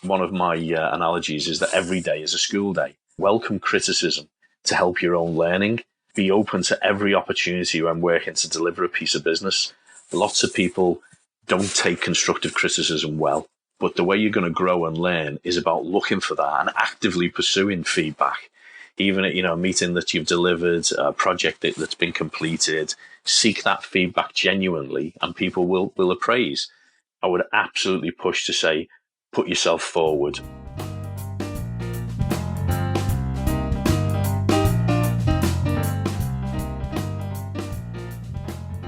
One of my analogies is that every day is a school day. Welcome criticism to help your own learning. Be open to every opportunity when working to deliver a piece of business. Lots of people don't take constructive criticism well, but the way you're going to grow and learn is about looking for that and actively pursuing feedback. Even at, a meeting that you've delivered, a project that's been completed, seek that feedback genuinely and people will appraise. I would absolutely push to say, put yourself forward.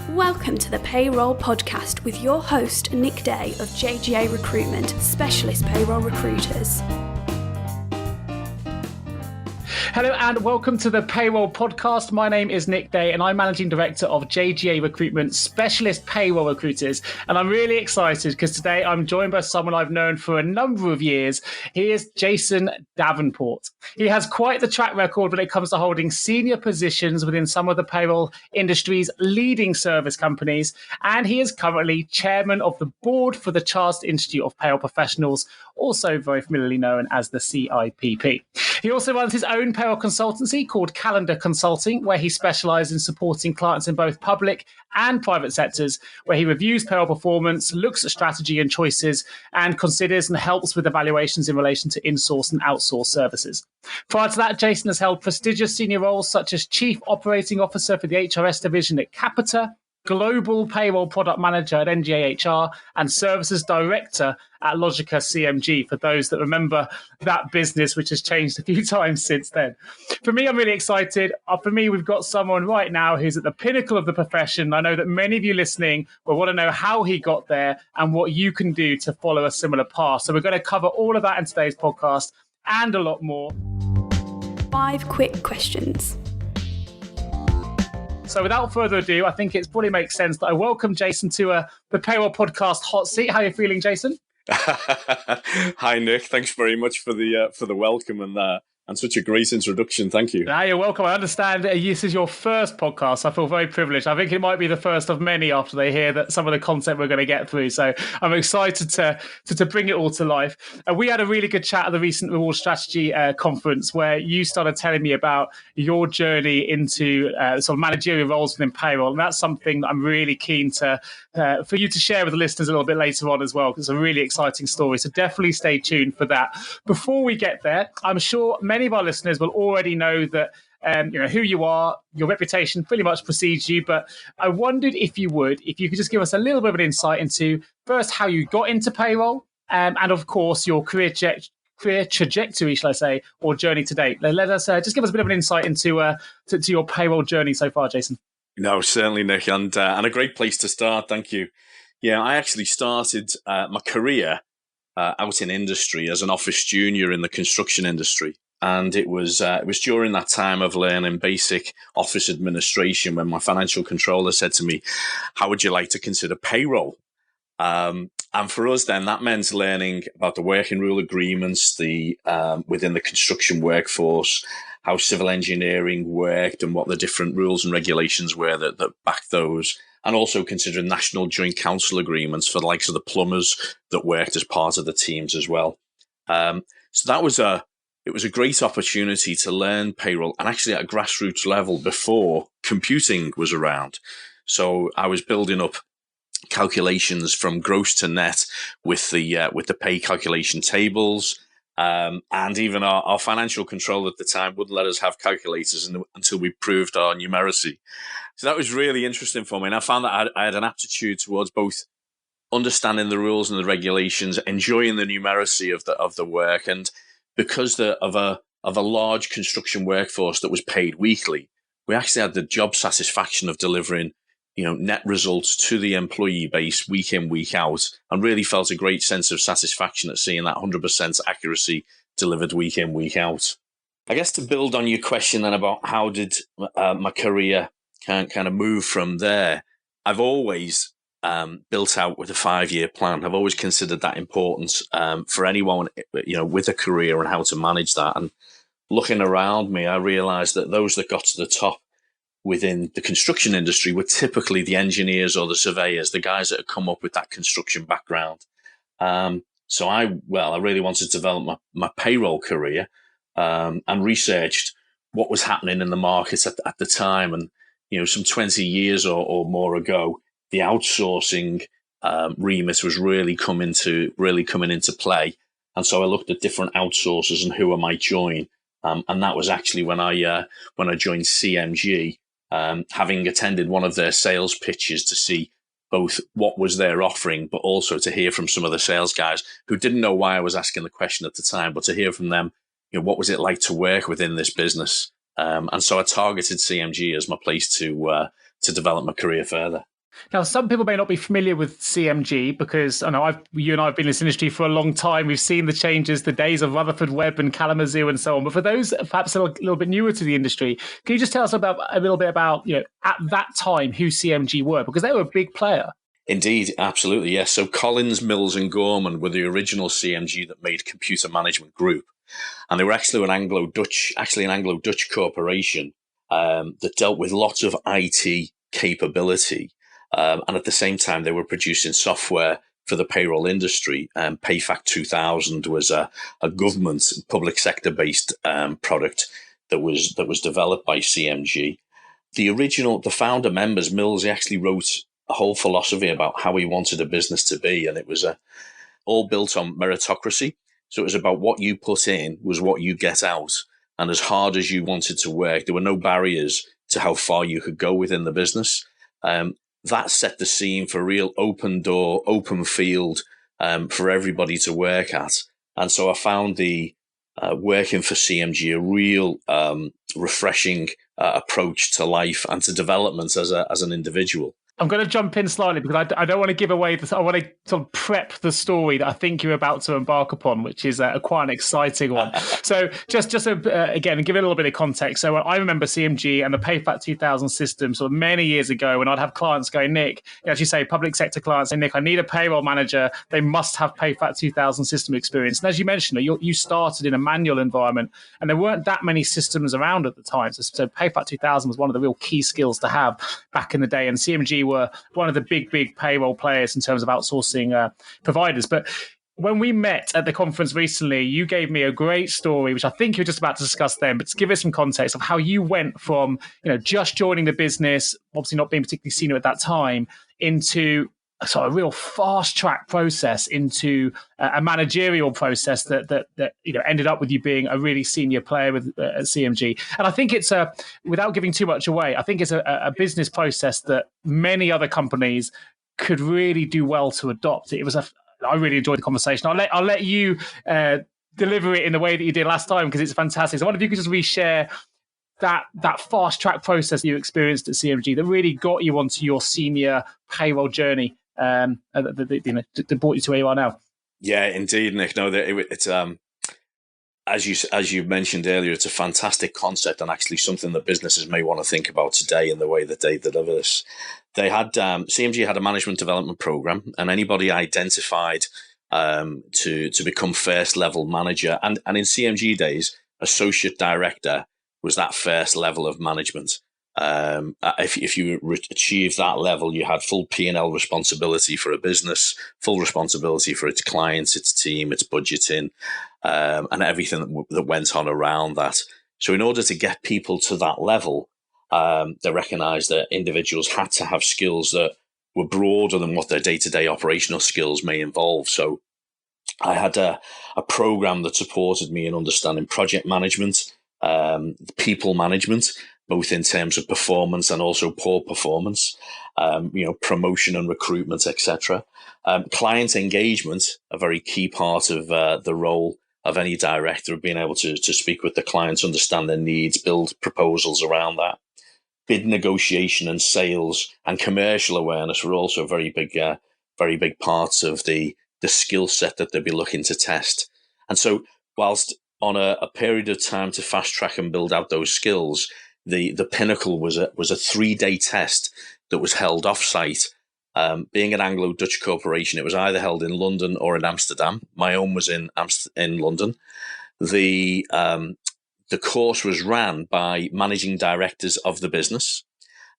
Welcome to the Payroll Podcast with your host, Nick Day of JGA Recruitment, Specialist Payroll Recruiters. Hello and welcome to the Payroll Podcast. My name is Nick Day and I'm Managing Director of JGA Recruitment, Specialist Payroll Recruiters. And I'm really excited because today I'm joined by someone I've known for a number of years. He is Jason Davenport. He has quite the track record when it comes to holding senior positions within some of the payroll industry's leading service companies. And he is currently chairman of the board for the Chartered Institute of Payroll Professionals, also very familiarly known as the CIPP. He also runs his own payroll consultancy called Calendar Consulting, where he specialises in supporting clients in both public and private sectors, where he reviews payroll performance, looks at strategy and choices, and considers and helps with evaluations in relation to in-source and outsource services. Prior to that, Jason has held prestigious senior roles such as Chief Operating Officer for the HRS division at Capita, Global Payroll Product Manager at NGA HR, and Services Director at Logica CMG, for those that remember that business, which has changed a few times since then. For me, I'm really excited. For me, we've got someone right now who's at the pinnacle of the profession. I know that many of you listening will want to know how he got there and what you can do to follow a similar path. So we're going to cover all of that in today's podcast and a lot more. 5 quick questions. So without further ado, I think it probably makes sense that I welcome Jason to the Payroll Podcast hot seat. How are you feeling, Jason? Hi, Nick. Thanks very much for the welcome and such a great introduction. Thank you. You're welcome. I understand this is your first podcast. I feel very privileged. I think it might be the first of many after they hear that some of the content we're going to get through. So I'm excited to bring it all to life. We had a really good chat at the recent Reward Strategy conference where you started telling me about your journey into sort of managerial roles within payroll. And that's something that I'm really keen to for you to share with the listeners a little bit later on as well, because it's a really exciting story. So definitely stay tuned for that. Before we get there, I'm sure many of our listeners will already know that who you are, your reputation pretty much precedes you. But I wondered if you could just give us a little bit of an insight into first how you got into payroll, and of course your career trajectory, shall I say, or journey to date. Let us just give us a bit of an insight into to your payroll journey so far, Jason. No, certainly, Nick, and a great place to start. Thank you. Yeah, I actually started my career out in industry as an office junior in the construction industry. And it was during that time of learning basic office administration when my financial controller said to me, how would you like to consider payroll? And for us then, that meant learning about the working rule agreements, within the construction workforce, how civil engineering worked and what the different rules and regulations were that backed those. And also considering national joint council agreements for the likes of the plumbers that worked as part of the teams as well. So it was a great opportunity to learn payroll, and actually at a grassroots level before computing was around. So I was building up calculations from gross to net with the pay calculation tables, and even our financial controller at the time wouldn't let us have calculators until we proved our numeracy. So that was really interesting for me, and I found that I had an aptitude towards both understanding the rules and the regulations, enjoying the numeracy of the work, and because of a large construction workforce that was paid weekly, we actually had the job satisfaction of delivering, net results to the employee base week in, week out, and really felt a great sense of satisfaction at seeing that 100% accuracy delivered week in, week out. I guess to build on your question then about how did my career kind of move from there, I've always built out with a 5-year plan. I've always considered that important for anyone, with a career and how to manage that. And looking around me, I realized that those that got to the top within the construction industry were typically the engineers or the surveyors, the guys that had come up with that construction background. So I really wanted to develop my payroll career, and researched what was happening in the market at the time. And, some 20 years or more ago, the outsourcing remit was really coming into play. And so I looked at different outsourcers and who I might join. And that was actually when I joined CMG, having attended one of their sales pitches to see both what was their offering, but also to hear from some of the sales guys who didn't know why I was asking the question at the time, but to hear from them, what was it like to work within this business? And so I targeted CMG as my place to develop my career further. Now, some people may not be familiar with CMG because I know you and I have been in this industry for a long time. We've seen the changes, the days of Rutherford Webb and Kalamazoo and so on. But for those perhaps a little bit newer to the industry, can you just tell us a little bit about, at that time, who CMG were? Because they were a big player. Indeed, absolutely, yes. So Collins, Mills and Gorman were the original CMG that made Computer Management Group. And they were actually an Anglo-Dutch corporation that dealt with lots of IT capability. And at the same time, they were producing software for the payroll industry. PayFac 2000 was a government public sector based product that was developed by CMG. The founder members, Mills, he actually wrote a whole philosophy about how he wanted a business to be, and it was all built on meritocracy. So it was about what you put in was what you get out, and as hard as you wanted to work, there were no barriers to how far you could go within the business. That set the scene for real open door, open field for everybody to work at. And so I found the working for CMG a real refreshing approach to life and to development as an individual. I'm going to jump in slightly because I don't want to give away I want to sort of prep the story that I think you're about to embark upon, which is quite an exciting one. So just again, give it a little bit of context. So I remember CMG and the PayFac 2000 system sort of many years ago when I'd have clients going, Nick, as you say, public sector clients say, Nick, I need a payroll manager. They must have PayFac 2000 system experience. And as you mentioned, you started in a manual environment and there weren't that many systems around at the time. So PayFac 2000 was one of the real key skills to have back in the day. And CMG were one of the big payroll players in terms of outsourcing providers. But when we met at the conference recently, you gave me a great story, which I think you're just about to discuss then, but to give us some context of how you went from, just joining the business, obviously not being particularly senior at that time, into a real fast track process into a managerial process that ended up with you being a really senior player with CMG. And I think it's without giving too much away, I think it's a business process that many other companies could really do well to adopt. I really enjoyed the conversation. I'll let you deliver it in the way that you did last time because it's fantastic. So I wonder if you could just reshare that fast track process you experienced at CMG that really got you onto your senior payroll journey. That brought you to where you are now. Yeah, indeed, Nick. No, it's as you mentioned earlier, it's a fantastic concept and actually something that businesses may want to think about today in the way that they deliver this. They had CMG had a management development program, and anybody identified to become first level manager, and in CMG days, associate director was that first level of management. If you achieve that level, you had full P&L responsibility for a business, full responsibility for its clients, its team, its budgeting, and everything that went on around that. So in order to get people to that level, they recognized that individuals had to have skills that were broader than what their day-to-day operational skills may involve. So I had a program that supported me in understanding project management, people management, both in terms of performance and also poor performance, promotion and recruitment, etc. Client engagement, a very key part of the role of any director, of being able to speak with the clients, understand their needs, build proposals around that. Bid negotiation and sales and commercial awareness were also very big parts of the skill set that they'd be looking to test. And so whilst on a period of time to fast track and build out those skills, the pinnacle was a 3-day test that was held off-site. Being an Anglo-Dutch corporation, it was either held in London or in Amsterdam. My own was in London. The course was ran by managing directors of the business,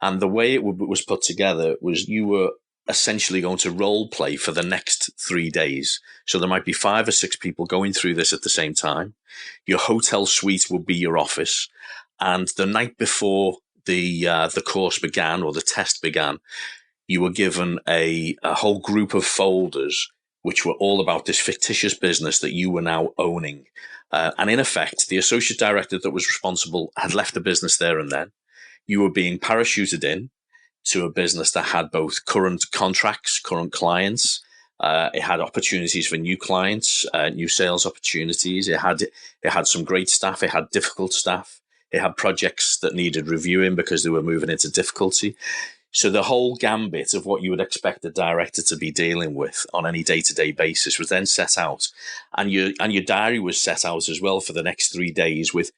and the way it was put together was you were essentially going to role play for the next 3 days. So there might be 5 or 6 people going through this at the same time. Your hotel suite will be your office. And the night before the course began, or the test began, you were given a whole group of folders which were all about this fictitious business that you were now owning. And in effect, the associate director that was responsible had left the business there and then. You were being parachuted in to a business that had both current contracts, current clients. It had opportunities for new clients, new sales opportunities. It had some great staff. It had difficult staff. It had projects that needed reviewing because they were moving into difficulty. So the whole gambit of what you would expect a director to be dealing with on any day-to-day basis was then set out, and your diary was set out as well for the next 3 days with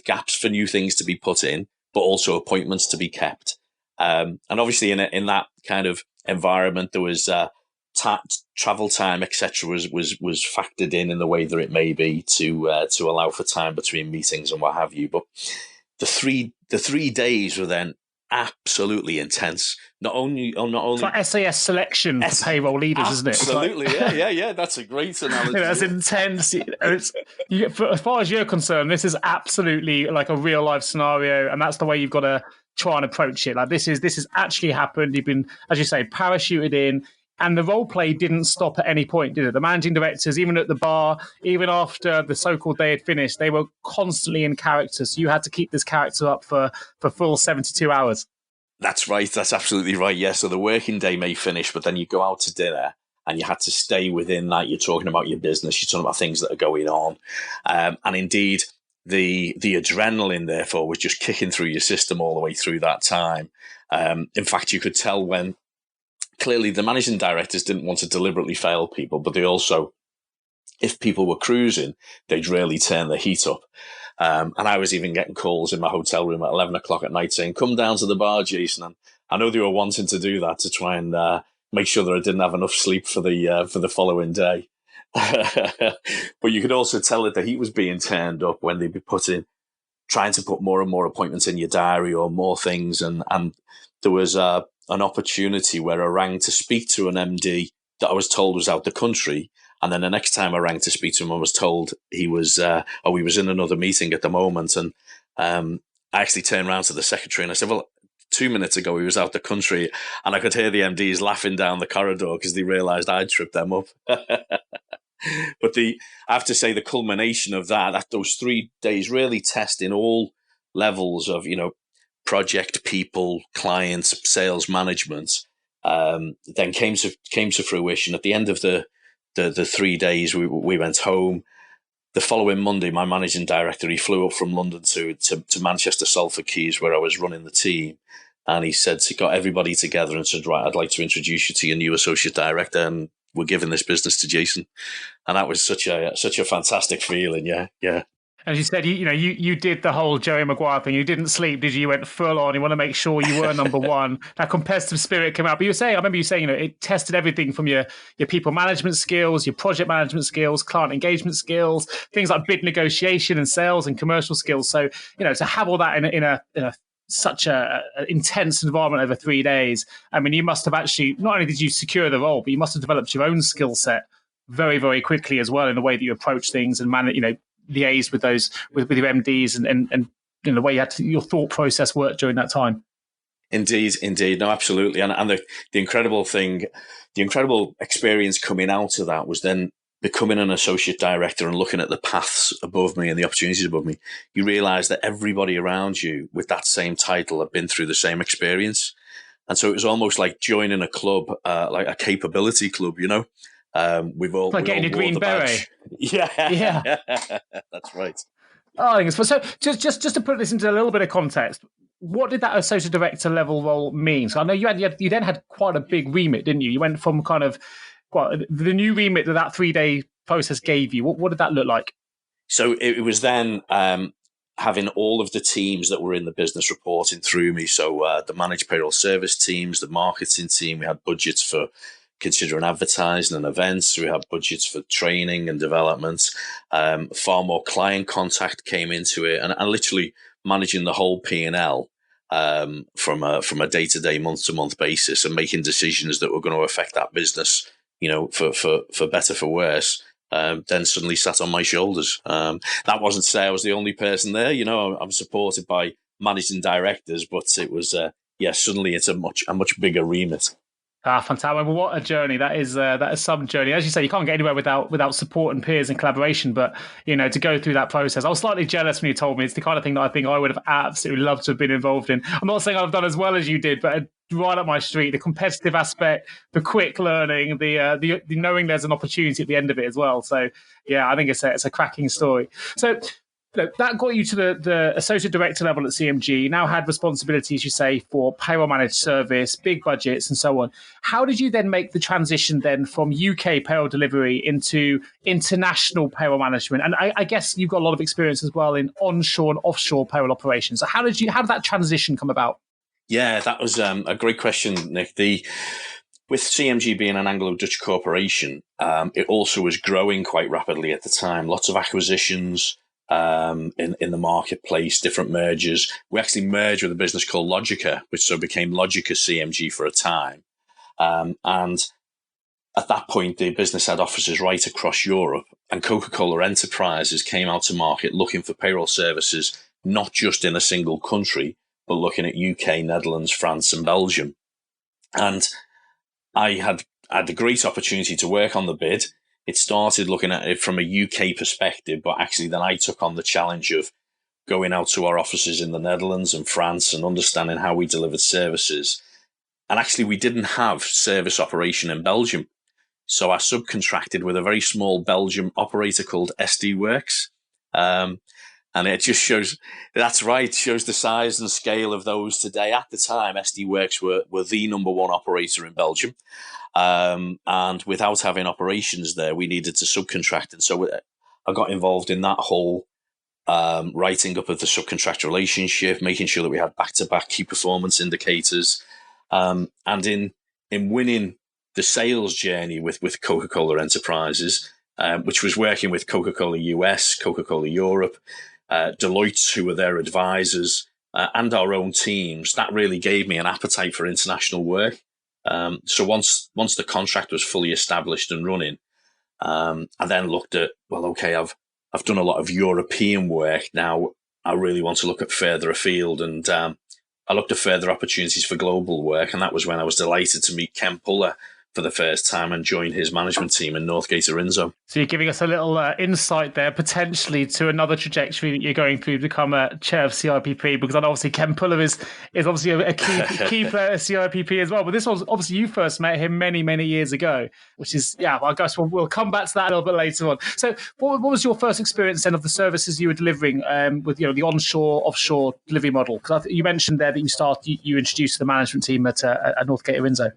gaps for new things to be put in, but also appointments to be kept. And obviously, in that kind of environment, there was travel time, etc., was factored in the way that it may be to allow for time between meetings and what have you. But the 3 days were then absolutely intense. Not only it's like SAS selection for payroll leaders, isn't it? Absolutely, yeah. That's a great analogy. That's intense. As far as you're concerned, this is absolutely like a real life scenario, and that's the way you've got to try and approach it. Like this has actually happened. You've been, as you say, parachuted in. And the role play didn't stop at any point, did it? The managing directors, even at the bar, even after the so-called day had finished, they were constantly in character. So you had to keep this character up for full 72 hours. That's right. That's absolutely right. Yeah. So the working day may finish, but then you go out to dinner and you had to stay within that. You're talking about your business. You're talking about things that are going on. And indeed, the adrenaline, therefore, was just kicking through your system all the way through that time. In fact, you could tell when clearly the managing directors didn't want to deliberately fail people, but they also, if people were cruising, they'd really turn the heat up. And I was even getting calls in my hotel room at 11 o'clock at night saying, come down to the bar, Jason. And I know they were wanting to do that to try and make sure that I didn't have enough sleep for the following day. But you could also tell that the heat was being turned up when they'd be trying to put more and more appointments in your diary or more things. And there was an opportunity where I rang to speak to an MD that I was told was out the country. And then the next time I rang to speak to him, I was told he was in another meeting at the moment. And I actually turned around to the secretary and I said, well, 2 minutes ago, he was out the country. And I could hear the MDs laughing down the corridor because they realized I'd tripped them up. But I have to say the culmination of that, those 3 days really testing all levels of, project people, clients, sales management, then came to fruition. At the end of the 3 days, we went home. The following Monday, my managing director, he flew up from London to Manchester, Salford Keys, where I was running the team. And he got everybody together and said, right, I'd like to introduce you to your new associate director. And we're giving this business to Jason. And that was such a fantastic feeling. Yeah. As you said, you did the whole Jerry Maguire thing. You didn't sleep, did you? You went full on. You want to make sure you were number one. That competitive spirit came out. But I remember you saying, it tested everything from your people management skills, your project management skills, client engagement skills, things like bid negotiation and sales and commercial skills. So, to have all that in a such a intense environment over 3 days. I mean, you must have actually, not only did you secure the role, but you must have developed your own skill set very, very quickly as well in the way that you approach things and manage, liaise with those with your MDs and the way your thought process worked during that time. Indeed, no, absolutely, and the incredible thing, the incredible experience coming out of that was then becoming an associate director and looking at the paths above me and the opportunities above me. You realise that everybody around you with that same title had been through the same experience, and so it was almost like joining a club, like a capability club, We've all like getting a green beret. Yeah, that's right. Oh, I think it's so. Just to put this into a little bit of context, what did that associate director level role mean? So I know you then had quite a big remit, didn't you? You went from kind of the new remit that 3 day process gave you. What did that look like? So it was then having all of the teams that were in the business reporting through me. So the managed payroll service teams, the marketing team, we had budgets for considering advertising and events. We have budgets for training and development. Far more client contact came into it, and literally managing the whole P&L from a day-to-day, month-to-month basis, and making decisions that were going to affect that business, for better, for worse, then suddenly sat on my shoulders. That wasn't to say I was the only person there. I'm supported by managing directors, but it was, suddenly it's a much bigger remit. Fantastic. Well, what a journey. That is some journey. As you say, you can't get anywhere without support and peers and collaboration, but, to go through that process. I was slightly jealous when you told me. It's the kind of thing that I think I would have absolutely loved to have been involved in. I'm not saying I've done as well as you did, but right up my street, the competitive aspect, the quick learning, the knowing there's an opportunity at the end of it as well. So, yeah, I think it's a cracking story. So, that got you to the associate director level at CMG. You now had responsibilities, you say, for payroll managed service, big budgets, and so on. How did you then make the transition then from UK payroll delivery into international payroll management? And I guess you've got a lot of experience as well in onshore and offshore payroll operations. So how did that transition come about? Yeah, that was a great question, Nick. With CMG being an Anglo-Dutch corporation, it also was growing quite rapidly at the time. Lots of acquisitions in the marketplace, different mergers. We actually merged with a business called Logica, which so became Logica CMG for a time. And at that point, the business had offices right across Europe, and Coca-Cola Enterprises came out to market looking for payroll services, not just in a single country, but looking at UK, Netherlands, France, and Belgium. And I had the great opportunity to work on the bid. It started looking at it from a UK perspective, but actually then I took on the challenge of going out to our offices in the Netherlands and France and understanding how we delivered services. And actually we didn't have service operation in Belgium. So I subcontracted with a very small Belgium operator called SD Works. And it just shows, that's right, shows the size and scale of those today. At the time, SD Works were the number one operator in Belgium. And without having operations there, we needed to subcontract. And so I got involved in that whole writing up of the subcontract relationship, making sure that we had back-to-back key performance indicators. And in winning the sales journey with Coca-Cola Enterprises, which was working with Coca-Cola US, Coca-Cola Europe, Deloitte, who were their advisors, and our own teams, that really gave me an appetite for international work. So once the contract was fully established and running, I then looked at, I've done a lot of European work. Now I really want to look at further afield, and I looked at further opportunities for global work. And that was when I was delighted to meet Ken Puller for the first time and join his management team in Northgate Arinzo. So you're giving us a little insight there, potentially to another trajectory that you're going through to become a chair of CIPP, because obviously Ken Puller is obviously a key player at CIPP as well. But this was obviously you first met him many, many years ago, which is, I guess we'll come back to that a little bit later on. So what was your first experience then of the services you were delivering with the onshore, offshore delivery model? Because you mentioned there that you introduced the management team at Northgate Arinzo.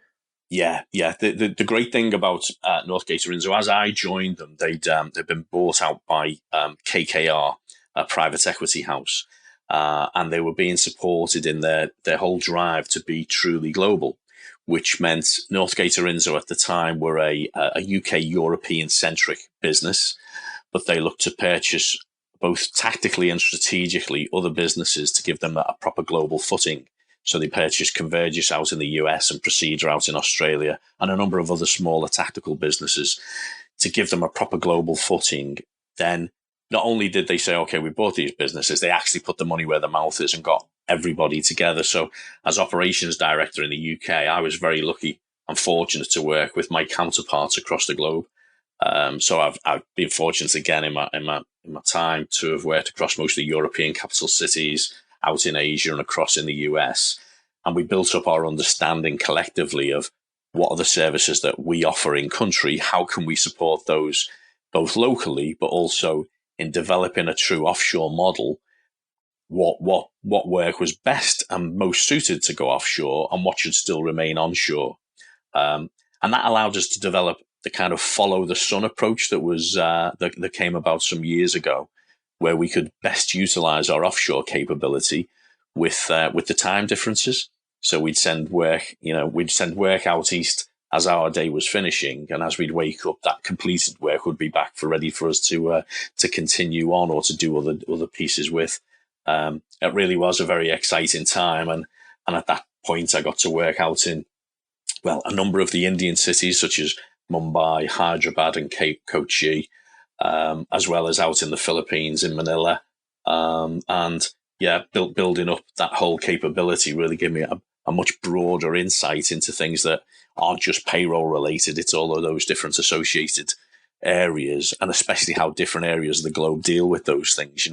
Yeah. The great thing about Northgate Arinzo, as I joined them, they'd been bought out by KKR, a private equity house, and they were being supported in their whole drive to be truly global, which meant Northgate Arinzo at the time were a UK European-centric business, but they looked to purchase both tactically and strategically other businesses to give them a proper global footing. So they purchased Convergys out in the US and Procedure out in Australia, and a number of other smaller tactical businesses to give them a proper global footing. Then not only did they say, okay, we bought these businesses, they actually put the money where their mouth is and got everybody together. So as operations director in the UK, I was very lucky and fortunate to work with my counterparts across the globe. So I've been fortunate again in my time to have worked across most of the European capital cities, out in Asia and across in the US. And we built up our understanding collectively of what are the services that we offer in country, how can we support those both locally, but also in developing a true offshore model, what work was best and most suited to go offshore and what should still remain onshore. And that allowed us to develop the kind of follow the sun approach that was that came about some years ago, where we could best utilize our offshore capability with the time differences. So we'd send work out east as our day was finishing, and as we'd wake up, that completed work would be back ready for us to continue on or to do other pieces with. It really was a very exciting time. And at that point, I got to work out in, a number of the Indian cities, such as Mumbai, Hyderabad, and Kochi, as well as out in the Philippines, in Manila. Building up that whole capability really gave me a much broader insight into things that aren't just payroll related. It's all of those different associated areas, and especially how different areas of the globe deal with those things,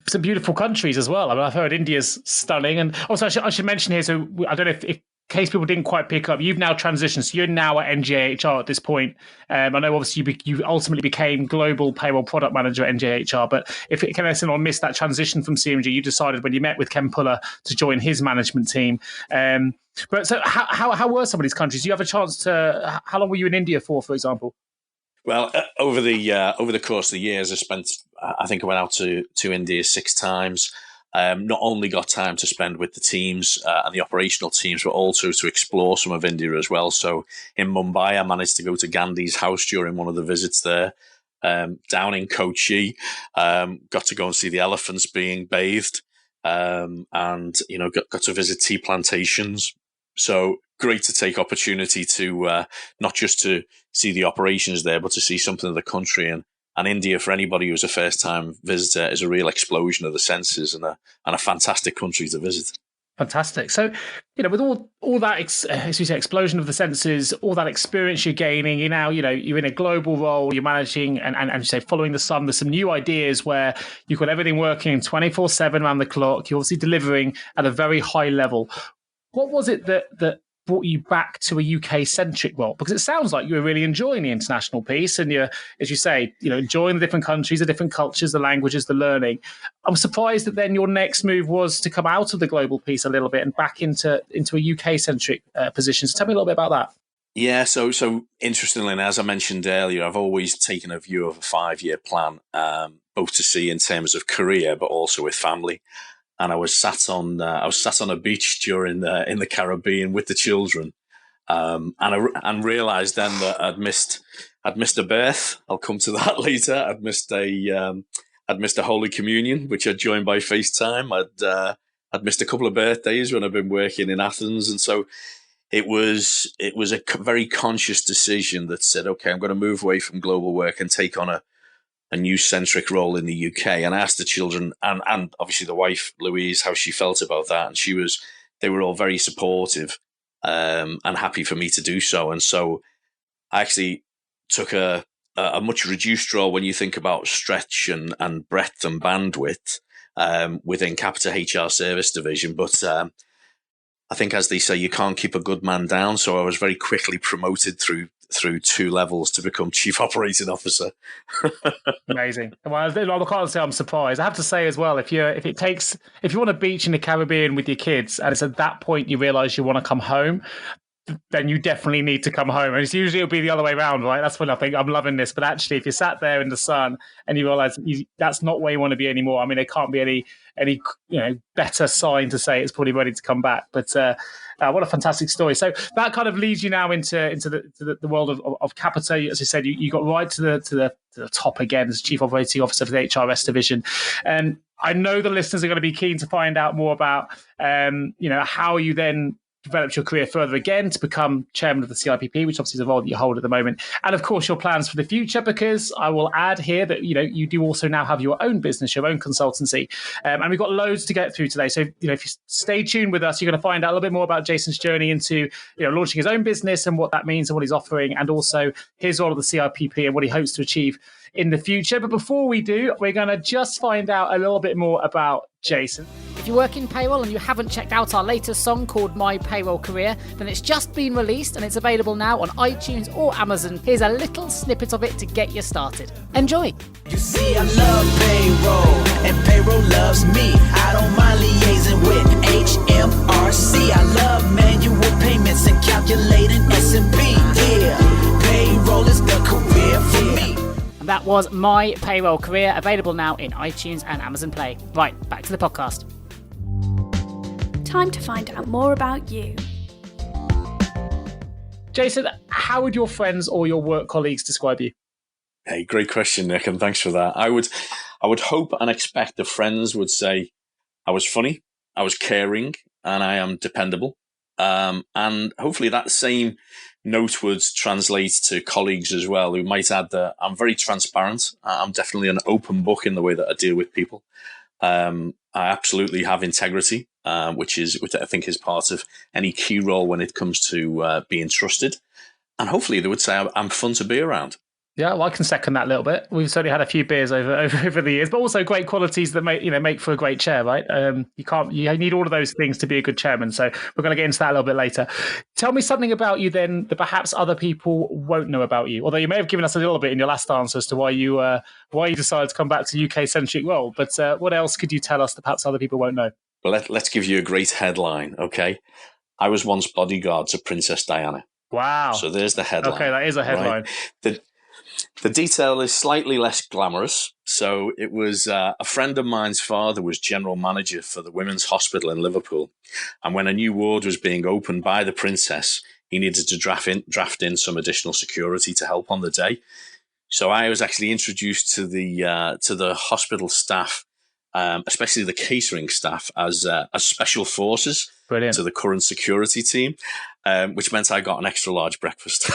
Some beautiful countries as well. I mean, I've heard India's stunning. And also, I should mention here, so I don't know if in case people didn't quite pick up, you've now transitioned. So you're now at NGA HR at this point. I know obviously you ultimately became Global Payroll Product Manager at NGA HR, but if anyone missed that transition from CMG, you decided when you met with Ken Puller to join his management team. But so how were some of these countries? Do you have a chance to, how long were you in India for example? Well, over the course of the years, I think I went out to India 6 times. Not only got time to spend with the teams and the operational teams, but also to explore some of India as well. So in Mumbai, I managed to go to Gandhi's house during one of the visits there. Down in Kochi, got to go and see the elephants being bathed, and got to visit tea plantations. So great to take opportunity to not just to see the operations there, but to see something of the country. And India, for anybody who's a first-time visitor, is a real explosion of the senses and a fantastic country to visit. Fantastic. So, with all that, as you say, explosion of the senses, all that experience you're gaining, you're in a global role, you're managing and you say following the sun. There's some new ideas where you've got everything working 24/7 around the clock. You're obviously delivering at a very high level. What was it that brought you back to a UK-centric role? Because it sounds like you were really enjoying the international piece and you're, as you say, enjoying the different countries, the different cultures, the languages, the learning. I'm surprised that then your next move was to come out of the global piece a little bit and back into a UK-centric position. So tell me a little bit about that. Yeah, so interestingly, and as I mentioned earlier, I've always taken a view of a 5-year plan, both to see in terms of career, but also with family. And I was sat on a beach in the Caribbean with the children, and realised then that I'd missed a birth. I'll come to that later. I'd missed a Holy Communion, which I'd joined by FaceTime. I'd missed a couple of birthdays when I've been working in Athens, and so it was a very conscious decision that said, okay, I'm going to move away from global work and take on a new centric role in the UK. And I asked the children and obviously the wife, Louise, how she felt about that. And they were all very supportive and happy for me to do so. And so I actually took a much reduced role when you think about stretch and breadth and bandwidth within Capita HR Service Division. But I think, as they say, you can't keep a good man down. So I was very quickly promoted through 2 levels to become Chief Operating Officer. Amazing. Well, I can't say I'm surprised. I have to say as well, if you want a beach in the Caribbean with your kids, and it's at that point you realise you want to come home, then you definitely need to come home. And it'll be the other way around, right? That's when I think I'm loving this. But actually, if you're sat there in the sun and you realise that's not where you want to be anymore, I mean, there can't be any better sign to say it's probably ready to come back. But what a fantastic story. So that kind of leads you now into the world of Capita. As I said, you got right to the top again as Chief Operating Officer for the HRS division. And I know the listeners are going to be keen to find out more about how you then developed your career further again to become chairman of the CIPP, which obviously is a role that you hold at the moment. And of course, your plans for the future, because I will add here that, you do also now have your own business, your own consultancy. And we've got loads to get through today. So, if you stay tuned with us, you're going to find out a little bit more about Jason's journey into, launching his own business and what that means and what he's offering, and also his role at the CIPP and what he hopes to achieve in the future. But before we do, we're going to just find out a little bit more about Jason. If you work in payroll and you haven't checked out our latest song called My Payroll Career, then it's just been released and it's available now on iTunes or Amazon. Here's a little snippet of it to get you started. Enjoy. You see, I love payroll and payroll loves me. I don't mind liaising with HMRC. I love manual payments and calculating S&P. Yeah, payroll is the career for me. And that was My Payroll Career, available now in iTunes and Amazon Play. Right, back to the podcast. Time to find out more about you. Jason, how would your friends or your work colleagues describe you? Hey, great question, Nick, and thanks for that. I would hope and expect the friends would say I was funny, I was caring, and I am dependable. And hopefully that same note would translate to colleagues as well, who might add that I'm very transparent. I'm definitely an open book in the way that I deal with people. I absolutely have integrity, which I think is part of any key role when it comes to being trusted. And hopefully they would say I'm fun to be around. Yeah, well, I can second that a little bit. We've certainly had a few beers over the years, but also great qualities that make for a great chair, right? You need all of those things to be a good chairman. So we're going to get into that a little bit later. Tell me something about you then that perhaps other people won't know about you. Although you may have given us a little bit in your last answer as to why you decided to come back to UK centric role. But what else could you tell us that perhaps other people won't know? Well, let's give you a great headline, okay? I was once bodyguard to Princess Diana. Wow! So there's the headline. Okay, that is a headline. Right? The detail is slightly less glamorous. So it was a friend of mine's father was general manager for the Women's Hospital in Liverpool. And when a new ward was being opened by the princess, he needed to draft in some additional security to help on the day. So I was actually introduced to the hospital staff, especially the catering staff, as special forces. Brilliant. To the current security team, which meant I got an extra large breakfast.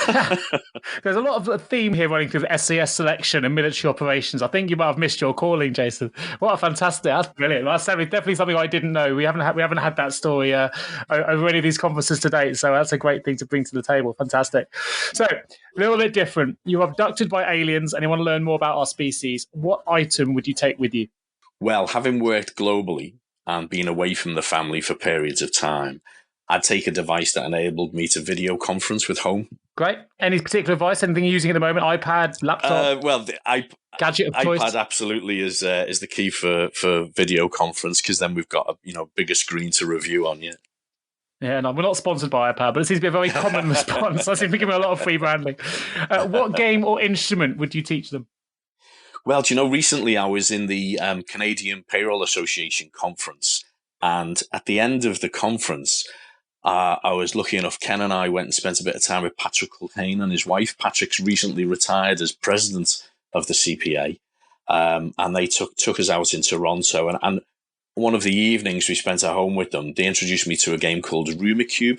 There's a lot of theme here running through the SES selection and military operations. I think you might have missed your calling, Jason. What a fantastic! That's brilliant. That's definitely something I didn't know. We haven't had that story over any of these conferences to date, so that's a great thing to bring to the table. Fantastic. So a little bit different. You're abducted by aliens, and you want to learn more about our species. What item would you take with you? Well, having worked globally and being away from the family for periods of time, I'd take a device that enabled me to video conference with home. Great. Any particular device? Anything you're using at the moment? iPad, laptop? Gadget of choice. iPad absolutely is the key for video conference, because then we've got a bigger screen to review on. Yeah, no, we're not sponsored by iPad, but it seems to be a very common response. I seem to be giving a lot of free branding. What game or instrument would you teach them? Well, recently I was in the Canadian Payroll Association conference, and at the end of the conference, I was lucky enough, Ken and I went and spent a bit of time with Patrick Culhane and his wife. Patrick's recently retired as president of the CPA, and they took us out in Toronto. And one of the evenings we spent at home with them, they introduced me to a game called Rumicube,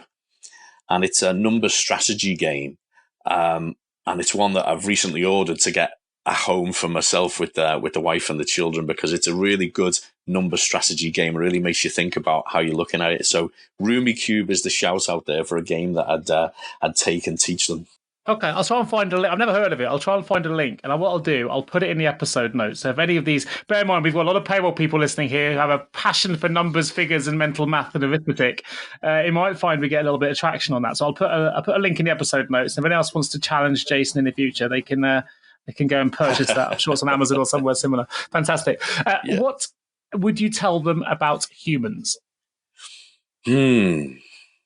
and it's a number strategy game, and it's one that I've recently ordered to get a home for myself with the wife and the children, because it's a really good number strategy game. It really makes you think about how you're looking at it. So Rumicube is the shout out there for a game that I'd take and teach them. Okay, I'll try and find a link. I've never heard of it. I'll try and find a link. And what I'll do, I'll put it in the episode notes. So if any of these, bear in mind, we've got a lot of payroll people listening here who have a passion for numbers, figures, and mental math and arithmetic. You might find we get a little bit of traction on that. So I'll put a link in the episode notes. If anyone else wants to challenge Jason in the future, they can go and purchase that. I'm sure it's on Amazon or somewhere similar. Fantastic. Yeah. What would you tell them about humans?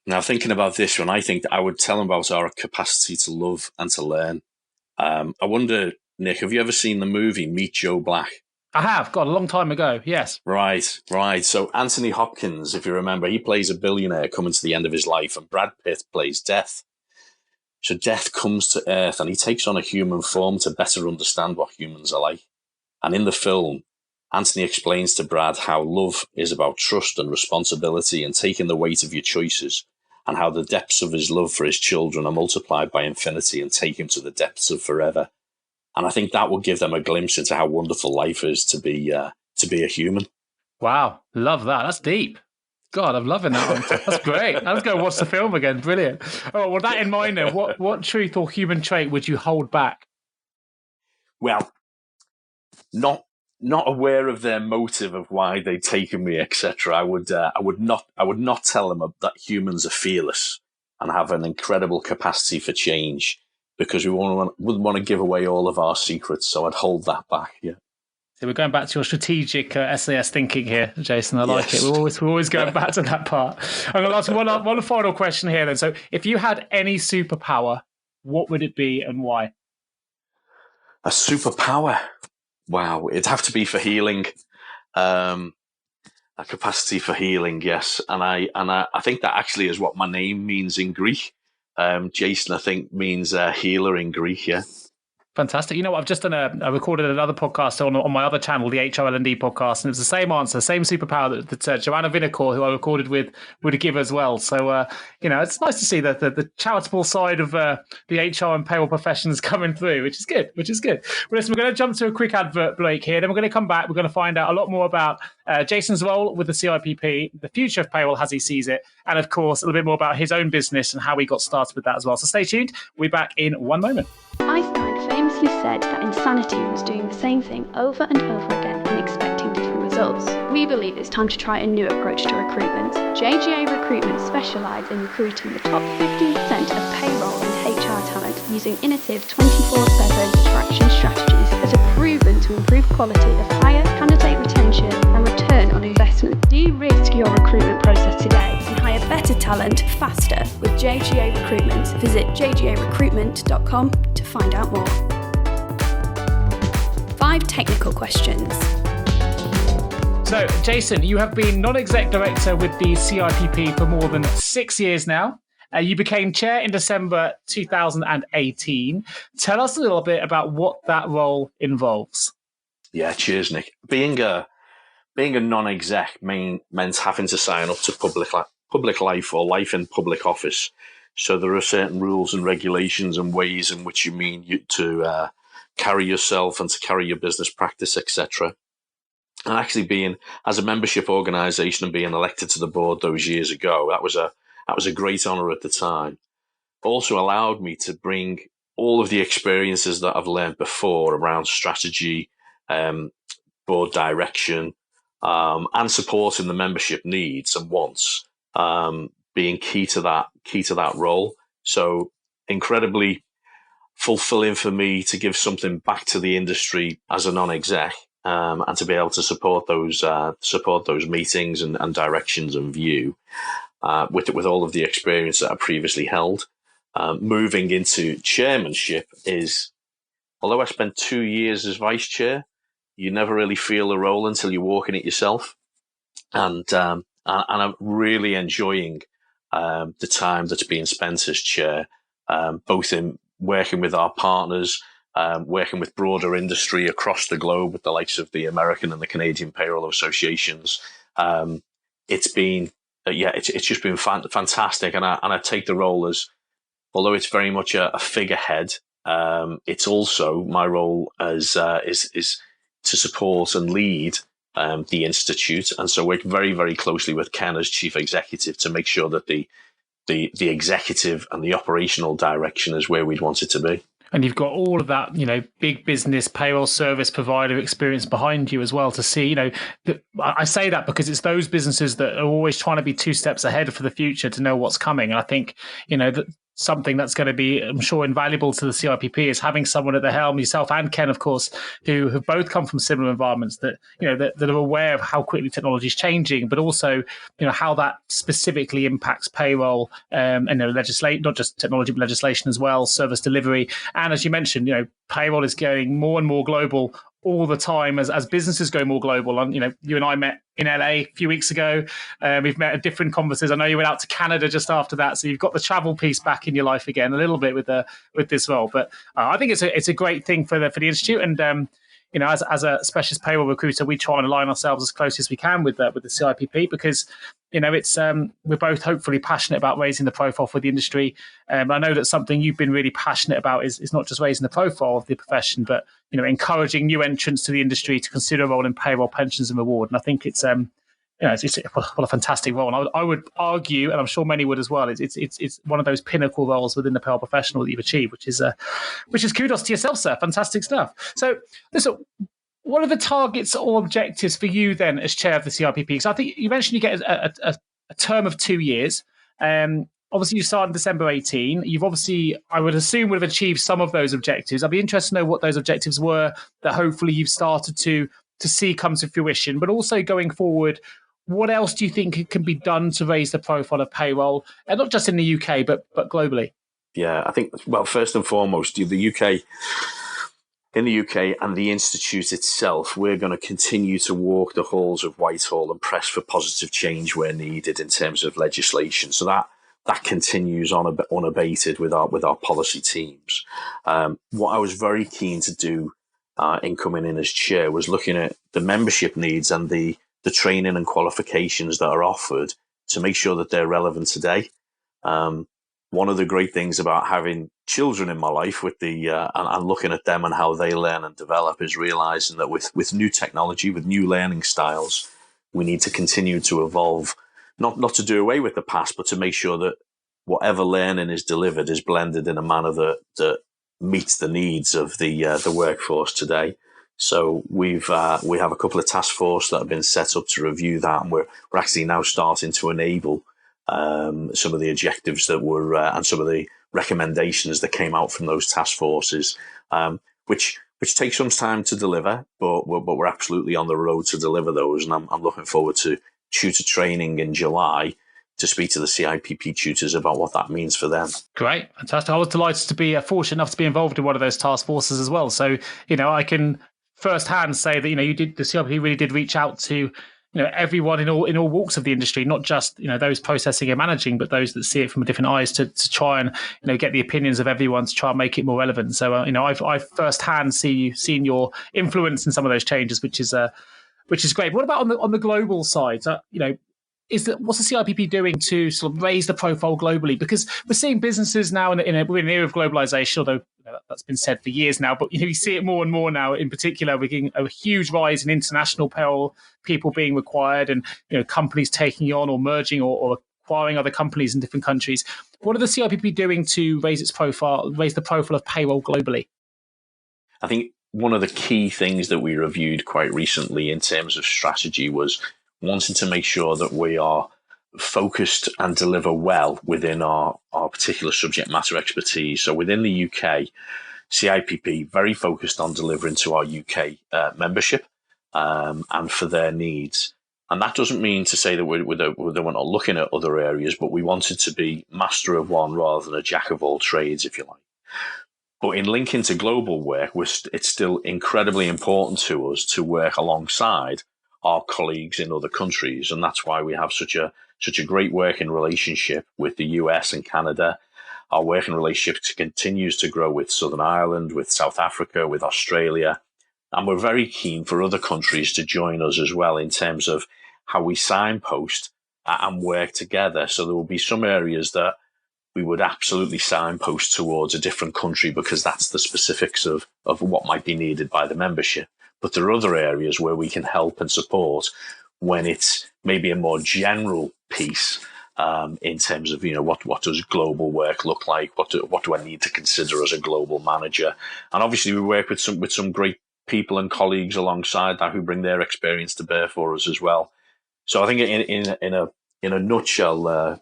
Now, thinking about this one, I think that I would tell them about our capacity to love and to learn. I wonder, Nick, have you ever seen the movie Meet Joe Black? I have. God, a long time ago. Yes. Right. So Anthony Hopkins, if you remember, he plays a billionaire coming to the end of his life, and Brad Pitt plays Death. So Death comes to Earth and he takes on a human form to better understand what humans are like. And in the film, Anthony explains to Brad how love is about trust and responsibility and taking the weight of your choices, and how the depths of his love for his children are multiplied by infinity and take him to the depths of forever. And I think that will give them a glimpse into how wonderful life is to be a human. Wow. Love that. That's deep. God, I'm loving that one. That's great. Let's go watch the film again. Brilliant. Oh, well, that in mind then, what truth or human trait would you hold back? Well, not aware of their motive of why they'd taken me, etc. I would not tell them that humans are fearless and have an incredible capacity for change, because we wouldn't want to give away all of our secrets. So I'd hold that back. Yeah. So we're going back to your strategic SAS thinking here, Jason. I like it. We're always going back to that part. I'm going to ask one final question here then. So if you had any superpower, what would it be and why? A superpower? Wow, it'd have to be for healing. A capacity for healing, yes. And I think that actually is what my name means in Greek. Jason, I think, means healer in Greek, yeah. Fantastic. You know what? I've just done I recorded another podcast on my other channel, the HRL&D podcast, and it was the same answer, same superpower that Joanna Vinacore, who I recorded with, would give as well. So, it's nice to see that the charitable side of the HR and payroll professions coming through, which is good. Well, listen, we're going to jump to a quick advert break here. Then we're going to come back. We're going to find out a lot more about Jason's role with the CIPP, the future of payroll as he sees it, and of course, a little bit more about his own business and how he got started with that as well. So stay tuned. We'll be back in one moment. Einstein famously said that insanity was doing the same thing over and over again and expecting different results. We believe it's time to try a new approach to recruitment. JGA Recruitment specialise in recruiting the top 15% of payroll and HR talent using innovative 24/7 attraction strategies that are proven to improve quality of hire, candidate retention and return on investment. De-risk your recruitment process today and hire better talent faster with JGA Recruitment. Visit jgarecruitment.com to find out more. 5 technical questions. So, Jason, you have been non-exec director with the CIPP for more than 6 years now. You became chair in December 2018. Tell us a little bit about what that role involves. Yeah, cheers, Nick. Being a non-exec meant having to sign up to public life or life in public office. So there are certain rules and regulations and ways in which you mean to carry yourself and to carry your business practice, etc. And actually being, as a membership organisation and being elected to the board those years ago, that was a great honour at the time. Also allowed me to bring all of the experiences that I've learned before around strategy, board direction, and supporting the membership needs and wants, being key to that role. So incredibly fulfilling for me to give something back to the industry as a non-exec, and to be able to support those meetings and directions and view with all of the experience that I previously held. Moving into chairmanship is, although I spent 2 years as vice chair, you never really feel the role until you're walking it yourself. And I'm really enjoying the time that's being spent as chair, both in working with our partners, working with broader industry across the globe with the likes of the American and the Canadian payroll associations. It's just been fantastic. And I take the role as, although it's very much a figurehead, it's also my role as is to support and lead the institute, and so work very, very closely with Ken as chief executive to make sure that the executive and the operational direction is where we'd want it to be. And you've got all of that, big business payroll service provider experience behind you as well to see, I say that because it's those businesses that are always trying to be 2 steps ahead for the future to know what's coming. And I think, that something that's going to be, I'm sure, invaluable to the CIPP is having someone at the helm, yourself and Ken, of course, who have both come from similar environments that are aware of how quickly technology is changing, but also, how that specifically impacts payroll, and legislate, not just technology, but legislation as well, service delivery. And as you mentioned, payroll is going more and more global all the time as businesses go more global. And, you and I met in LA a few weeks ago. We've met at different conferences. I know you went out to Canada just after that. So you've got the travel piece back in your life again a little bit with this role. But I think it's a great thing for the Institute. And, as a specialist payroll recruiter, we try and align ourselves as close as we can with the CIPP because, it's we're both hopefully passionate about raising the profile for the industry. I know that something you've been really passionate about is not just raising the profile of the profession, but encouraging new entrants to the industry to consider a role in payroll, pensions, and reward. And I think it's it's a fantastic role. And I would argue, and I'm sure many would as well, it's one of those pinnacle roles within the payroll professional that you've achieved, which is kudos to yourself, sir. Fantastic stuff. So, listen, what are the targets or objectives for you then as chair of the CIPP? Because I think you mentioned you get a term of 2 years. Obviously, you started in December 18. You've obviously, I would assume, would have achieved some of those objectives. I'd be interested to know what those objectives were that hopefully you've started to see come to fruition. But also going forward, what else do you think can be done to raise the profile of payroll, and not just in the UK, but globally? Yeah, I think, well, first and foremost, in the UK and the Institute itself, we're going to continue to walk the halls of Whitehall and press for positive change where needed in terms of legislation. So that that continues on unabated with our policy teams. What I was very keen to do in coming in as chair was looking at the membership needs and the training and qualifications that are offered to make sure that they're relevant today. One of the great things about having children in my life with and looking at them and how they learn and develop is realizing that with new technology, with new learning styles, we need to continue to evolve, not to do away with the past, but to make sure that whatever learning is delivered is blended in a manner that meets the needs of the workforce today. So we have a couple of task force that have been set up to review that, and we're actually now starting to enable some of the objectives that were and some of the recommendations that came out from those task forces, which takes some time to deliver, but we're absolutely on the road to deliver those, and I'm looking forward to tutor training in July to speak to the CIPP tutors about what that means for them. Great, fantastic. I was delighted to be fortunate enough to be involved in one of those task forces as well. So, I can firsthand say that, the CIPP really did reach out to, everyone in all walks of the industry, not just, those processing and managing, but those that see it from different eyes to try and, get the opinions of everyone to try and make it more relevant. So, I've firsthand seen your influence in some of those changes, which is great. What about on the global side? What's the CIPP doing to sort of raise the profile globally? Because we're seeing businesses now we're in an era of globalization, although that's been said for years now, but you see it more and more now. In particular, we're getting a huge rise in international payroll people being required, and companies taking on or merging or acquiring other companies in different countries. What are the CIPP doing to raise the profile of payroll globally? I think one of the key things that we reviewed quite recently in terms of strategy was wanting to make sure that we are focused and deliver well within our particular subject matter expertise. So within the UK, CIPP very focused on delivering to our UK membership and for their needs. And that doesn't mean to say that we're not looking at other areas, but we wanted to be master of one rather than a jack of all trades, if you like. But in linking to global work, it's still incredibly important to us to work alongside our colleagues in other countries, and that's why we have such a great working relationship with the US and Canada. Our working relationship continues to grow with Southern Ireland, with South Africa, with Australia, and we're very keen for other countries to join us as well in terms of how we signpost and work together. So there will be some areas that we would absolutely signpost towards a different country because that's the specifics of what might be needed by the membership. But there are other areas where we can help and support when it's maybe a more general piece in terms of, what does global work look like? What do I need to consider as a global manager? And obviously we work with some great people and colleagues alongside that who bring their experience to bear for us as well. So I think in a nutshell,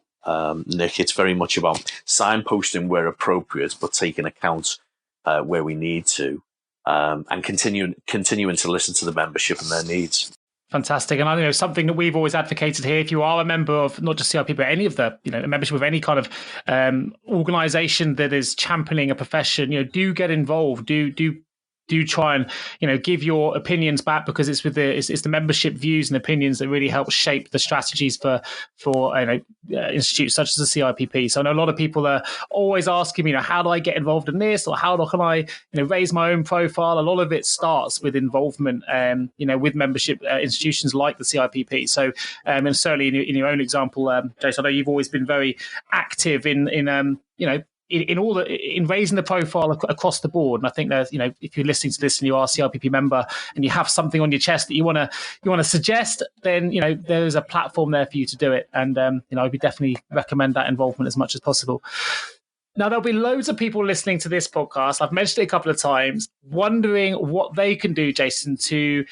Nick, it's very much about signposting where appropriate, but taking account where we need to. And continuing to listen to the membership and their needs. Fantastic. And I know something that we've always advocated here, if you are a member of not just CIPP, but any of the, a membership of any kind of organization that is championing a profession, do get involved, do try and give your opinions back, because it's the membership views and opinions that really help shape the strategies for institutes such as the CIPP. So I know a lot of people are always asking me, how do I get involved in this, or how can I raise my own profile? A lot of it starts with involvement with membership institutions like the CIPP. So and certainly in your own example, Jason, I know you've always been very active in raising the profile across the board. And I think there's, if you're listening to this and you are a CIPP member and you have something on your chest that you want to suggest, then, there's a platform there for you to do it. And, I would definitely recommend that involvement as much as possible. Now, there'll be loads of people listening to this podcast, I've mentioned it a couple of times, wondering what they can do, Jason, to,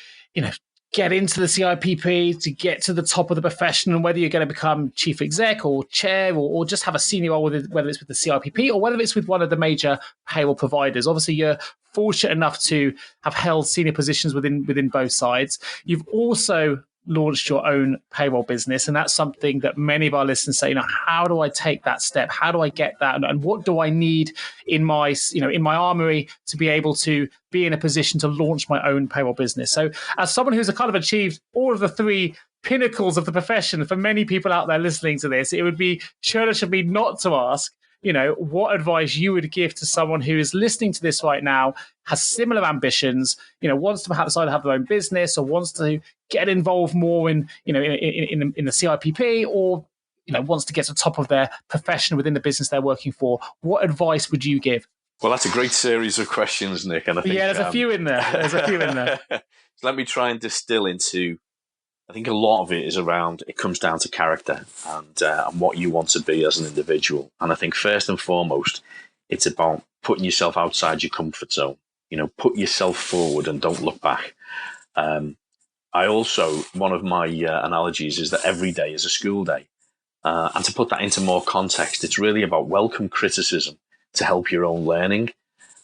get into the CIPP, to get to the top of the profession, and whether you're going to become chief exec or chair or just have a senior role, whether it's with the CIPP or whether it's with one of the major payroll providers. Obviously, you're fortunate enough to have held senior positions within both sides. You've also launched your own payroll business, and that's something that many of our listeners say, how do I take that step? How do I get that? And what do I need in my armory to be able to be in a position to launch my own payroll business? So as someone who's kind of achieved all of the three pinnacles of the profession for many people out there listening to this. It would be churlish of me not to ask, what advice you would give to someone who is listening to this right now, has similar ambitions, wants to either have their own business or wants to get involved more in the CIPP, or wants to get to the top of their profession within the business they're working for. What advice would you give? Well, that's a great series of questions, Nick. And I think, there's a few in there. So let me try and distill into, I think a lot of it is around, it comes down to character and what you want to be as an individual. And I think first and foremost, it's about putting yourself outside your comfort zone. Put yourself forward and don't look back. I also, one of my analogies is that every day is a school day. And to put that into more context, it's really about welcome criticism to help your own learning.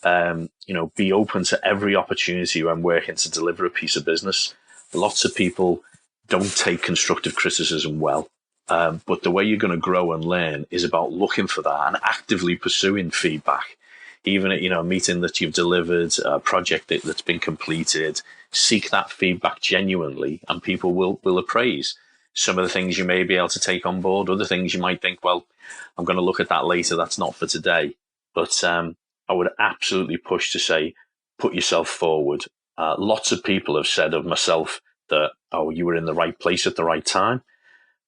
Be open to every opportunity when working to deliver a piece of business. Lots of people don't take constructive criticism well. But the way you're going to grow and learn is about looking for that and actively pursuing feedback. Even at, a meeting that you've delivered, a project that's been completed, seek that feedback genuinely, and people will appraise some of the things you may be able to take on board. Other things you might think, well, I'm going to look at that later. That's not for today. But I would absolutely push to say, put yourself forward. Lots of people have said of myself that, you were in the right place at the right time.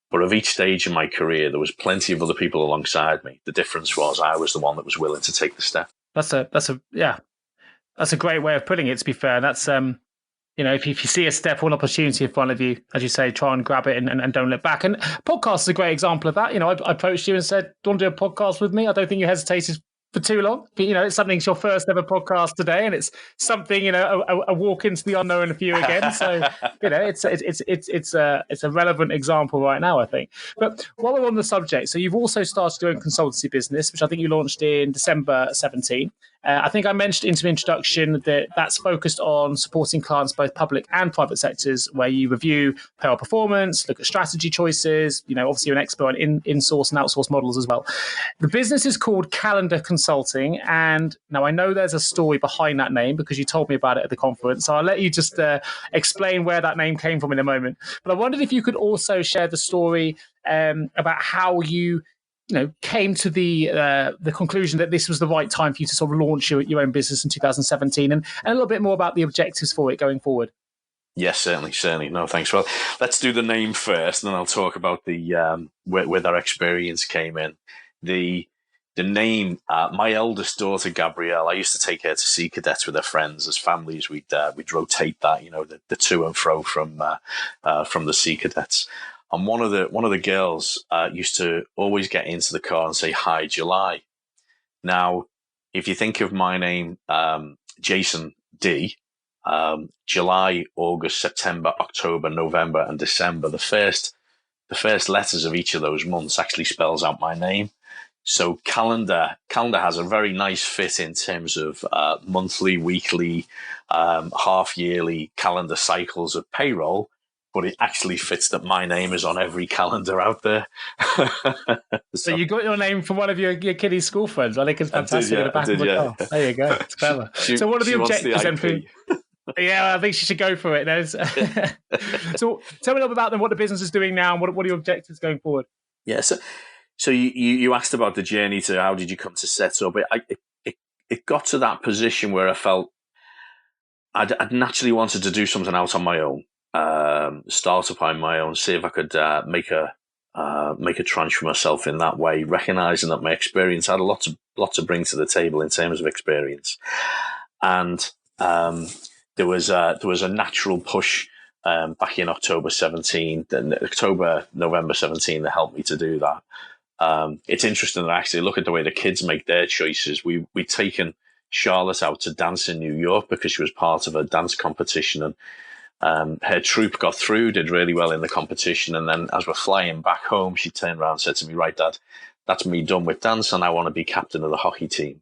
But of each stage in my career, there was plenty of other people alongside me. The difference was I was the one that was willing to take the step. That's a great way of putting it, to be fair. That's, if you see a step or an opportunity in front of you, as you say, try and grab it and don't look back. And podcast is a great example of that. I approached you and said, do you want to do a podcast with me? I don't think you hesitated for too long. But, it's something, it's your first ever podcast today, and it's something, a walk into the unknown for you again. So, it's a relevant example right now, I think. But while we're on the subject, so you've also started your own consultancy business, which I think you launched in December 17. I think I mentioned in some introduction that that's focused on supporting clients, both public and private sectors, where you review payroll performance, look at strategy choices. Obviously you're an expert on in-source and outsource models as well. The business is called Calendar Consulting. And now I know there's a story behind that name because you told me about it at the conference. So I'll let you just explain where that name came from in a moment. But I wondered if you could also share the story about how you came to the conclusion that this was the right time for you to sort of launch your own business in 2017, and a little bit more about the objectives for it going forward. Yes, certainly. No, thanks. Well, let's do the name first, and then I'll talk about the where that experience came in. The name, my eldest daughter Gabrielle, I used to take her to sea cadets with her friends as families. We'd rotate that, the to and fro from the sea cadets. And one of the girls used to always get into the car and say, "Hi, July." Now, if you think of my name, Jason D, July, August, September, October, November, and December, the first letters of each of those months actually spells out my name. So calendar has a very nice fit in terms of monthly, weekly, half yearly calendar cycles of payroll. But it actually fits that my name is on every calendar out there. So you got your name from one of your kiddies' school friends. I think it's fantastic. In the back of the car. There you go. It's clever. So what are the objectives then for? Yeah, I think she should go for it. So tell me a little bit about them, what the business is doing now, and what are your objectives going forward? Yeah, so you asked about the journey to how did you come to set up. It got to that position where I felt I'd naturally wanted to do something out on my own. Start up on my own, see if I could make a tranche for myself in that way, recognizing that my experience had a lot to bring to the table in terms of experience, and there was a natural push back in October 17, November 17 that helped me to do that. It's interesting that I actually look at the way the kids make their choices. We'd taken Charlotte out to dance in New York because she was part of a dance competition, and her troupe got through, did really well in the competition. And then as we're flying back home, she turned around and said to me, "Right, Dad, that's me done with dance and I want to be captain of the hockey team."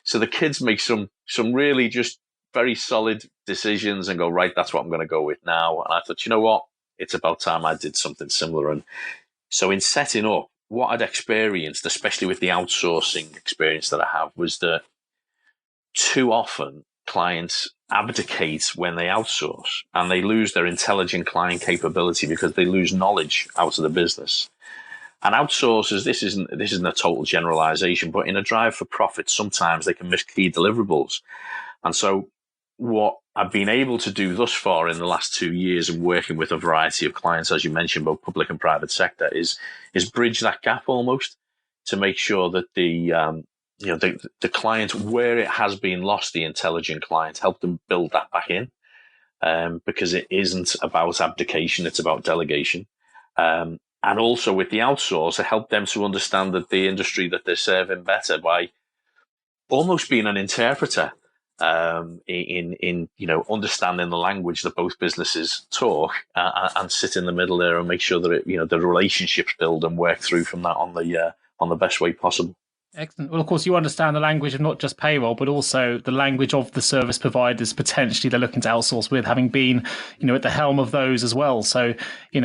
So the kids make some really just very solid decisions and go, "Right, that's what I'm going to go with now." And I thought, you know what? It's about time I did something similar. And so in setting up, what I'd experienced, especially with the outsourcing experience that I have, was that too often clients abdicate when they outsource, and they lose their intelligent client capability because they lose knowledge out of the business. And outsourcers, this isn't a total generalization, but in a drive for profit, sometimes they can miss key deliverables. And so what I've been able to do thus far in the last 2 years of working with a variety of clients, as you mentioned, both public and private sector, is bridge that gap almost to make sure that the client, where it has been lost, the intelligent client, help them build that back in, because it isn't about abdication, it's about delegation. And also with the outsourcer, help them to understand that the industry that they're serving better by almost being an interpreter, in understanding the language that both businesses talk, and sit in the middle there and make sure that the relationships build and work through from that on the best way possible. Excellent. Well, of course, you understand the language of not just payroll, but also the language of the service providers potentially they're looking to outsource with, having been, at the helm of those as well. So,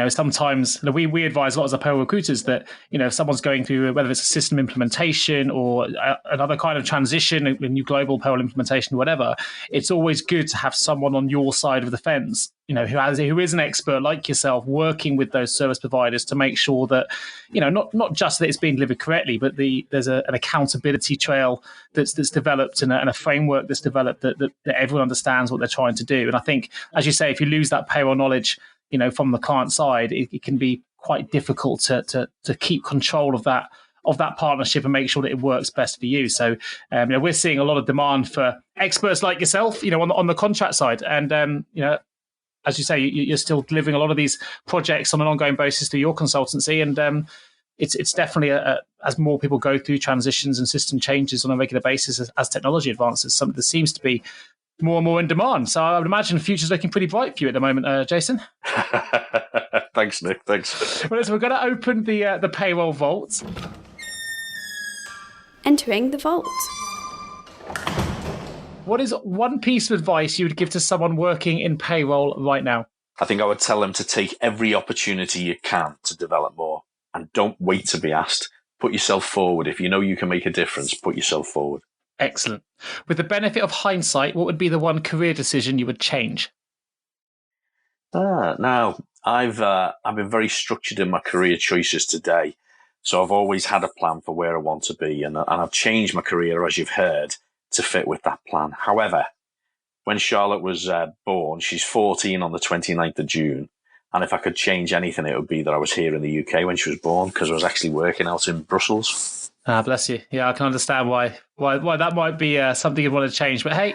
sometimes we advise a lot as a payroll recruiters that, if someone's going through, whether it's a system implementation or another kind of transition, a new global payroll implementation, whatever, it's always good to have someone on your side of the fence, who is an expert like yourself, working with those service providers to make sure that, not just that it's being delivered correctly, but there's an accountability trail that's developed and a framework that's developed that everyone understands what they're trying to do. And I think, as you say, if you lose that payroll knowledge, from the client side, it can be quite difficult to keep control of that partnership and make sure that it works best for you. So, we're seeing a lot of demand for experts like yourself, on the contract side, and as you say, you're still delivering a lot of these projects on an ongoing basis through your consultancy, and it's definitely as more people go through transitions and system changes on a regular basis as technology advances, something that seems to be more and more in demand. So I would imagine the future's looking pretty bright for you at the moment, Jason. Thanks, Nick. Thanks. Well, so we're going to open the payroll vault. Entering the vault. What is one piece of advice you would give to someone working in payroll right now? I think I would tell them to take every opportunity you can to develop more, and don't wait to be asked. Put yourself forward. If you know you can make a difference, put yourself forward. Excellent. With the benefit of hindsight, what would be the one career decision you would change? Now, I've been very structured in my career choices today. So I've always had a plan for where I want to be, and I've changed my career, as you've heard, to fit with that plan. However, when Charlotte was born, she's 14 on the 29th of June. And if I could change anything, it would be that I was here in the UK when she was born, because I was actually working out in Brussels. Ah, bless you. Yeah, I can understand why that might be something you'd want to change. But hey,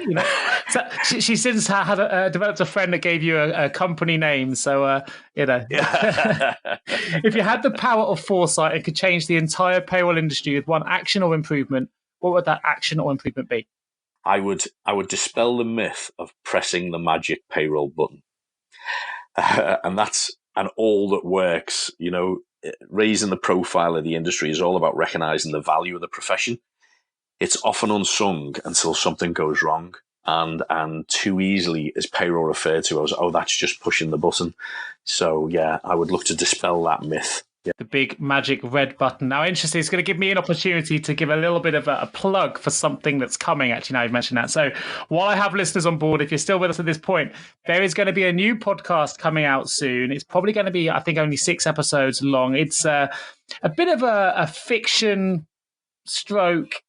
so she since had developed a friend that gave you a company name. So, Yeah. If you had the power of foresight and could change the entire payroll industry with one action or improvement, what would that action or improvement be? I would dispel the myth of pressing the magic payroll button. And all that works, raising the profile of the industry is all about recognizing the value of the profession. It's often unsung until something goes wrong. And too easily is payroll referred to as, that's just pushing the button. So yeah, I would look to dispel that myth. Yeah. The big magic red button. Now, interesting, it's going to give me an opportunity to give a little bit of a plug for something that's coming, actually, now you've mentioned that. So while I have listeners on board, if you're still with us at this point, there is going to be a new podcast coming out soon. It's probably going to be, I think, only 6 episodes long. It's a bit of a fiction stroke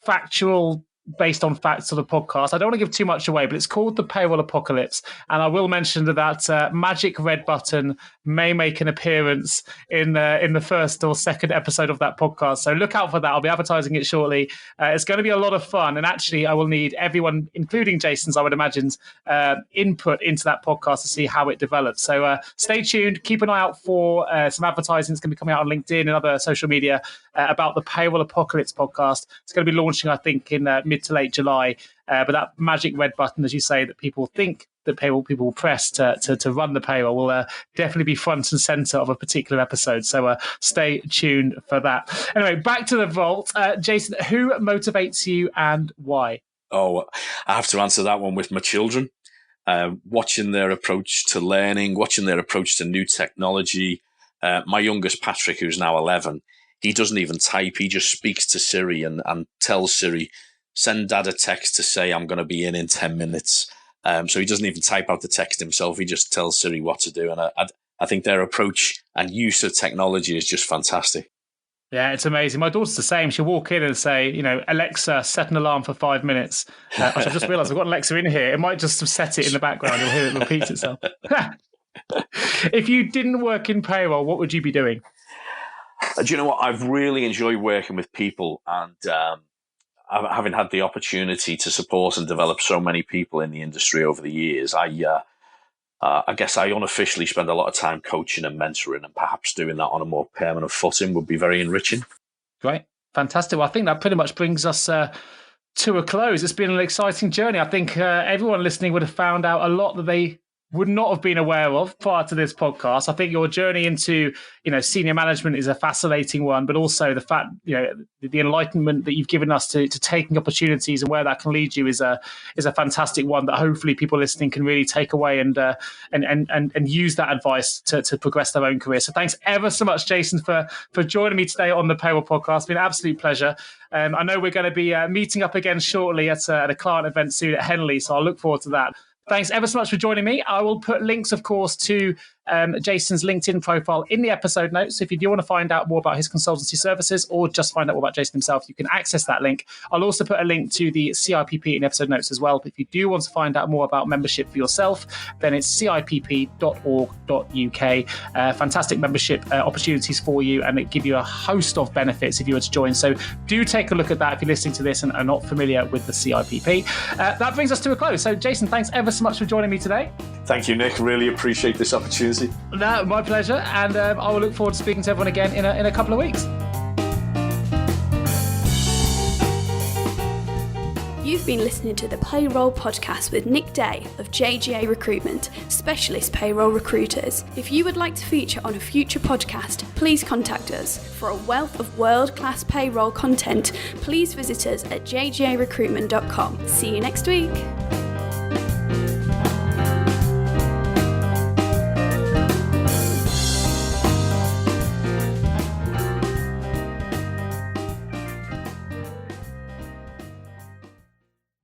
factual based on facts sort of podcast. I don't want to give too much away, but it's called The Payroll Apocalypse. And I will mention that magic red button may make an appearance in the first or second episode of that podcast. So look out for that. I'll be advertising it shortly. It's going to be a lot of fun. And actually, I will need everyone, including Jason's, I would imagine, input into that podcast to see how it develops. So stay tuned. Keep an eye out for some advertising. It's going to be coming out on LinkedIn and other social media about the Payroll Apocalypse podcast. It's going to be launching, I think, in mid to late July. But that magic red button, as you say, that people think that payroll people will press to run the payroll will definitely be front and center of a particular episode. So stay tuned for that. Anyway, back to the vault. Jason, who motivates you and why? Oh, I have to answer that one with my children. Watching their approach to learning, watching their approach to new technology. My youngest, Patrick, who's now 11, he doesn't even type. He just speaks to Siri and tells Siri, send Dad a text to say I'm going to be in 10 minutes. So he doesn't even type out the text himself. He just tells Siri what to do. And I think their approach and use of technology is just fantastic. Yeah, it's amazing. My daughter's the same. She'll walk in and say, Alexa, set an alarm for 5 minutes. I've just realised I've got Alexa in here. It might just have set it in the background. You'll hear it repeat itself. If you didn't work in payroll, what would you be doing? Do you know what? I've really enjoyed working with people, and having had the opportunity to support and develop so many people in the industry over the years, I guess I unofficially spend a lot of time coaching and mentoring, and perhaps doing that on a more permanent footing would be very enriching. Great. Fantastic. Well, I think that pretty much brings us to a close. It's been an exciting journey. I think everyone listening would have found out a lot that they would not have been aware of prior to this podcast. I think your journey into, senior management is a fascinating one, but also the fact, the enlightenment that you've given us to taking opportunities and where that can lead you is a fantastic one that hopefully people listening can really take away and use that advice to progress their own career. So thanks ever so much, Jason, for joining me today on the Payroll Podcast. It's been an absolute pleasure. I know we're going to be meeting up again shortly at a client event soon at Henley, so I'll look forward to that. Thanks ever so much for joining me. I will put links, of course, to Jason's LinkedIn profile in the episode notes. So if you do want to find out more about his consultancy services or just find out more about Jason himself, you can access that link. I'll also put a link to the CIPP in the episode notes as well. But if you do want to find out more about membership for yourself, then it's cipp.org.uk. Fantastic membership opportunities for you, and it give you a host of benefits if you were to join. So do take a look at that if you're listening to this and are not familiar with the CIPP. That brings us to a close. So Jason, thanks ever so much for joining me today. Thank you, Nick. Really appreciate this opportunity. No, my pleasure. And I will look forward to speaking to everyone again in a couple of weeks. You've been listening to the Payroll Podcast with Nick Day of JGA Recruitment, specialist payroll recruiters. If you would like to feature on a future podcast, please contact us. For a wealth of world-class payroll content, please visit us at jgarecruitment.com. See you next week.